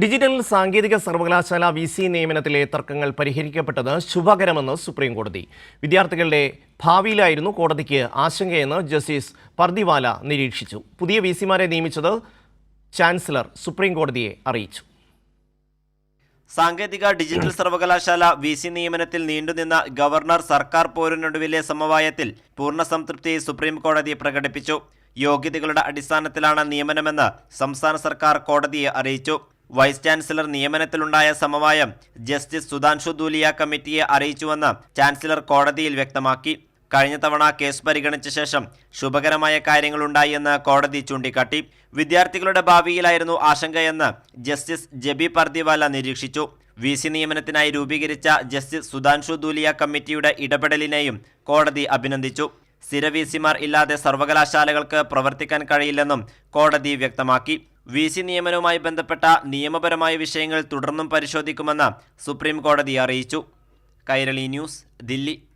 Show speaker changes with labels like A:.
A: Digital സാങ്കേതിക സർവകലാശാല VC നിയമനത്തിലെ തർക്കങ്ങൾ പരിഹരിക്കപ്പെട്ടത് ശുഭകരമെന്ന് സുപ്രീം കോടതി. വിദ്യാർത്ഥികളുടെ ഭാവിയിലായിരുന്നു കോടതിക്ക് ആശങ്കയെന്ന് ജസ്റ്റിസ് പർദിവാല നിരീക്ഷിച്ചു. പുതിയ VCമാരെ നിയമിച്ചത് ചാൻസലർ സുപ്രീം കോടതിയെ അറിയിച്ചു.
B: സാങ്കേതിക ഡിജിറ്റൽ സർവകലാശാല VC നിയമനത്തിൽ നീണ്ടുനിന്ന ഗവർണർ സർക്കാർ പോരിനൊടുവിലെ സമവായത്തിൽ പൂർണ്ണ സംതൃപ്തി സുപ്രീം കോടതി പ്രകടിപ്പിച്ചു. യോഗ്യതകളുടെ അടിസ്ഥാനത്തിലാണ് നിയമനമെന്ന് സംസ്ഥാന സർക്കാർ കോടതിയെ അറിയിച്ചു. വൈസ് ചാൻസലർ നിയമനത്തിലുണ്ടായ സമവായം ജസ്റ്റിസ് സുധാൻഷു ധൂലിയ കമ്മിറ്റിയെ അറിയിച്ചുവെന്ന് ചാൻസലർ കോടതിയിൽ വ്യക്തമാക്കി. കഴിഞ്ഞ തവണ കേസ് പരിഗണിച്ച ശേഷം ശുഭകരമായ കാര്യങ്ങളുണ്ടായെന്ന് കോടതി ചൂണ്ടിക്കാട്ടി. വിദ്യാർത്ഥികളുടെ ഭാവിയിലായിരുന്നു ആശങ്കയെന്ന് ജസ്റ്റിസ് ജബി പർദിവാല നിരീക്ഷിച്ചു. VC നിയമനത്തിനായി രൂപീകരിച്ച ജസ്റ്റിസ് സുധാൻഷു ധൂലിയ കമ്മിറ്റിയുടെ ഇടപെടലിനെയും കോടതി അഭിനന്ദിച്ചു. സ്ഥിര VCമാർ ഇല്ലാതെ സർവകലാശാലകൾക്ക് പ്രവർത്തിക്കാൻ കഴിയില്ലെന്നും കോടതി വ്യക്തമാക്കി. VC നിയമനവുമായി ബന്ധപ്പെട്ട നിയമപരമായ വിഷയങ്ങൾ തുടർന്നും പരിശോധിക്കുമെന്ന് സുപ്രീം കോടതി അറിയിച്ചു. കൈരളി ന്യൂസ്, ദില്ലി.